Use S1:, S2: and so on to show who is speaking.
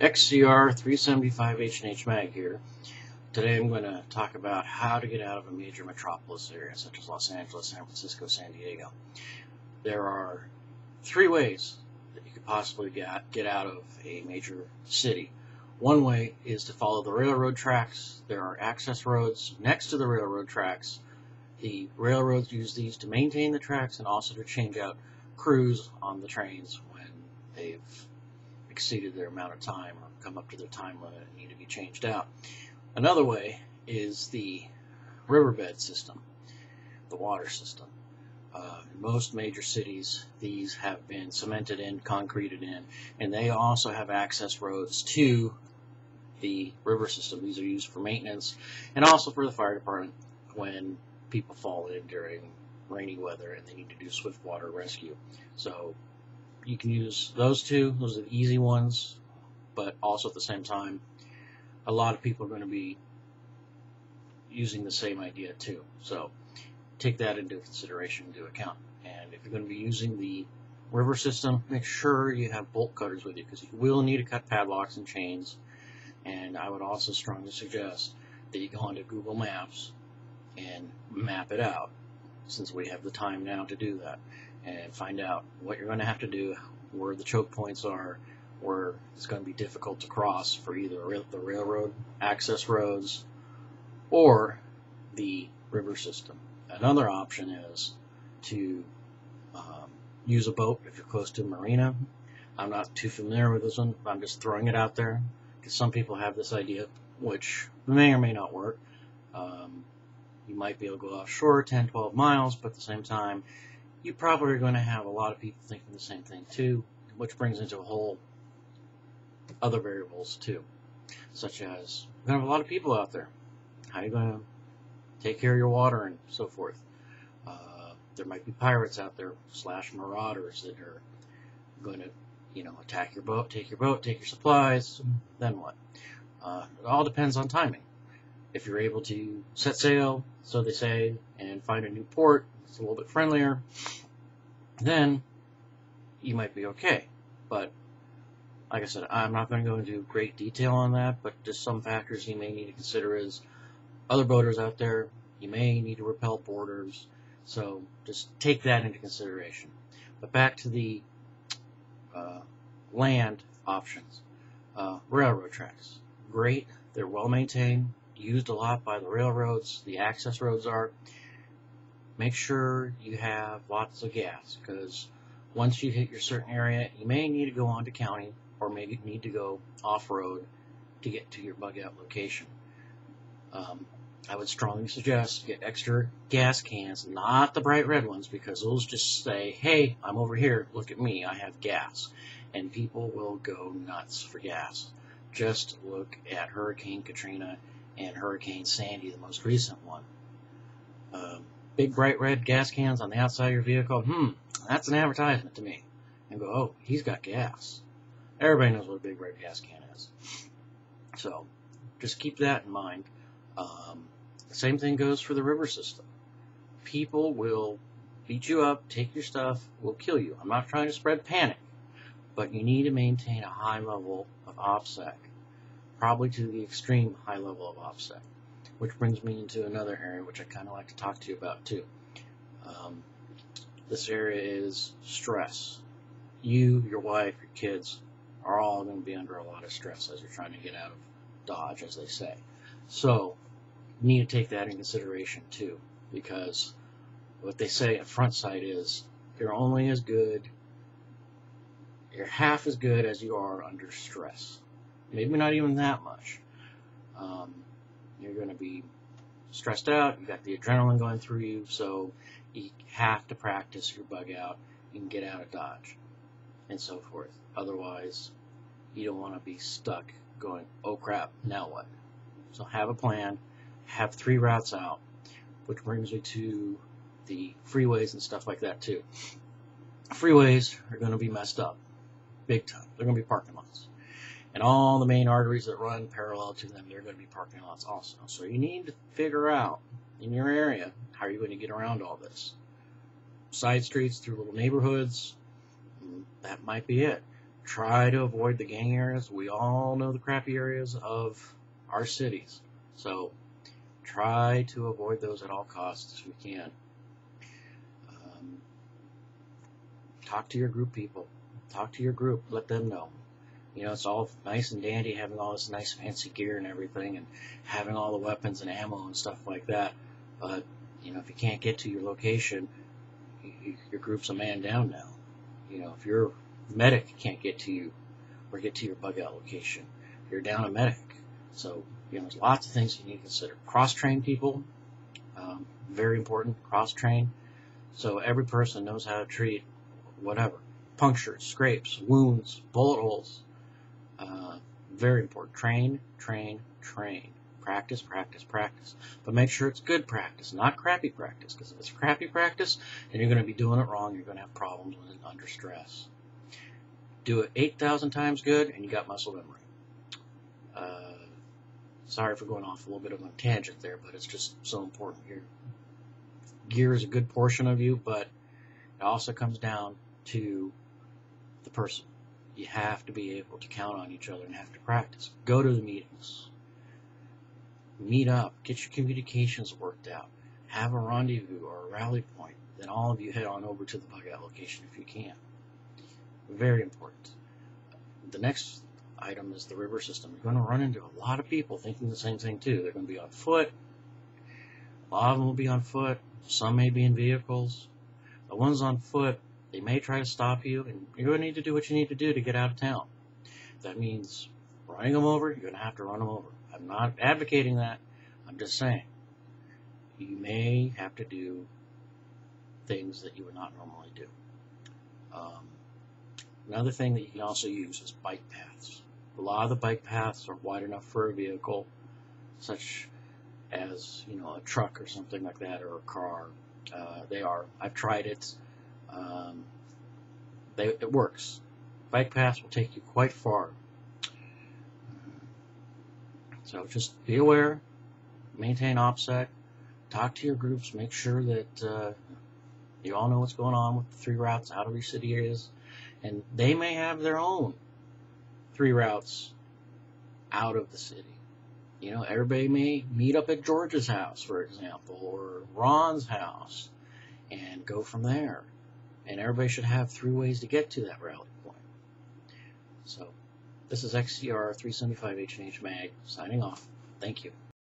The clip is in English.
S1: XCR 375 H&H Mag here. Today I'm going to talk about how to get out of a major metropolis area such as Los Angeles, San Francisco, San Diego. There are three ways that you could possibly get out of a major city. One way is to follow the railroad tracks. There are access roads next to the railroad tracks. The railroads use these to maintain the tracks and also to change out crews on the trains when they've exceeded their amount of time or come up to their time limit and need to be changed out. Another way is the riverbed system, the water system. In most major cities, these have been cemented in, concreted in, and they also have access roads to the river system. These are used for maintenance and also for the fire department when people fall in during rainy weather and they need to do swift water rescue. So you can use those two. Those are the easy ones, but also at the same time, a lot of people are going to be using the same idea too. So take that into consideration, into account. And if you're going to be using the river system, make sure you have bolt cutters with you, because you will need to cut padlocks and chains. And I would also strongly suggest that you go onto Google Maps and map it out, since we have the time now to do that, and find out what you're going to have to do, where the choke points are, where it's going to be difficult to cross for either the railroad access roads or the river system. Another option is to use a boat if you're close to a marina. I'm not too familiar with this one, but I'm just throwing it out there because some people have this idea, which may or may not work. You might be able to go offshore 10, 12 miles, but at the same time, you probably are going to have a lot of people thinking the same thing too, which brings into a whole other variables too, such as you're going to have a lot of people out there. How are you going to take care of your water and so forth? There might be pirates out there / marauders that are going to, attack your boat, take your supplies. Then what? It all depends on timing. If you're able to set sail, so they say, and find a new port that's a little bit friendlier, then you might be okay. But like I said, I'm not going to go into great detail on that, but just some factors you may need to consider is other boaters out there. You may need to repel boarders, so just take that into consideration. But back to the land options. Railroad tracks, great. They're well maintained, used a lot by the railroads. The access roads are. Make sure you have lots of gas, because once you hit your certain area, you may need to go on to county, or maybe need to go off-road to get to your bug out location. I would strongly suggest get extra gas cans, not the bright red ones, because those just say, hey, I'm over here, look at me, I have gas. And people will go nuts for gas. Just look at Hurricane Katrina and Hurricane Sandy, the most recent one. Big bright red gas cans on the outside of your vehicle, that's an advertisement to me. And go, oh, he's got gas. Everybody knows what a big red gas can is. So just keep that in mind. The same thing goes for the river system. People will beat you up, take your stuff, will kill you. I'm not trying to spread panic, but you need to maintain a high level of OPSEC, probably to the extreme high level of OPSEC, which brings me into another area which I kind of like to talk to you about too. This area is stress. You, your wife, your kids are all going to be under a lot of stress as you're trying to get out of Dodge, as they say. So you need to take that in consideration too, because what they say at front sight is you're half as good as you are under stress. Maybe not even that much. You're going to be stressed out, you got the adrenaline going through you, so you have to practice your bug out and get out of Dodge and so forth. Otherwise, you don't want to be stuck going, oh crap, now what? So have a plan, have 3 routes out, which brings me to the freeways and stuff like that too. Freeways are going to be messed up, big time. They're going to be parking lots. And all the main arteries that run parallel to them, they're going to be parking lots also. So you need to figure out in your area how you're going to get around all this. Side streets through little neighborhoods, that might be it. Try to avoid the gang areas. We all know the crappy areas of our cities. So try to avoid those at all costs if we can. Talk to your group people. Talk to your group. Let them know. You know, it's all nice and dandy having all this nice fancy gear and everything and having all the weapons and ammo and stuff like that. But, you know, if you can't get to your location, your group's a man down now. You know, if your medic can't get to you or get to your bug out location, you're down a medic. So, you know, there's lots of things you need to consider. Cross-train people, very important, cross-train. So every person knows how to treat whatever. Punctures, scrapes, wounds, bullet holes. Very important. Train, train, train. Practice, practice, practice. But make sure it's good practice, not crappy practice. Because if it's crappy practice, then you're going to be doing it wrong. You're going to have problems with it under stress. Do it 8,000 times good, and you got muscle memory. Sorry for going off a little bit of a tangent there, but it's just so important. Your gear is a good portion of you, but it also comes down to the person. You have to be able to count on each other and have to practice. Go to the meetings. Meet up. Get your communications worked out. Have a rendezvous or a rally point. Then all of you head on over to the bug out location if you can. Very important. The next item is the river system. You're going to run into a lot of people thinking the same thing too. They're going to be on foot. A lot of them will be on foot. Some may be in vehicles. The ones on foot, they may try to stop you, and you're going to need to do what you need to do to get out of town. That means running them over, you're going to have to run them over. I'm not advocating that. I'm just saying you may have to do things that you would not normally do. Another thing that you can also use is bike paths. A lot of the bike paths are wide enough for a vehicle, such as, you know, a truck or something like that, or a car. They are. I've tried it. It works. Bike paths will take you quite far. So just be aware, maintain OPSEC, talk to your groups, make sure that you all know what's going on with the 3 routes out of your city areas, and they may have their own 3 routes out of the city. You know, everybody may meet up at George's house, for example, or Ron's house, and go from there. And everybody should have 3 ways to get to that rally point. So, this is XCR 375 H&H Mag, signing off. Thank you.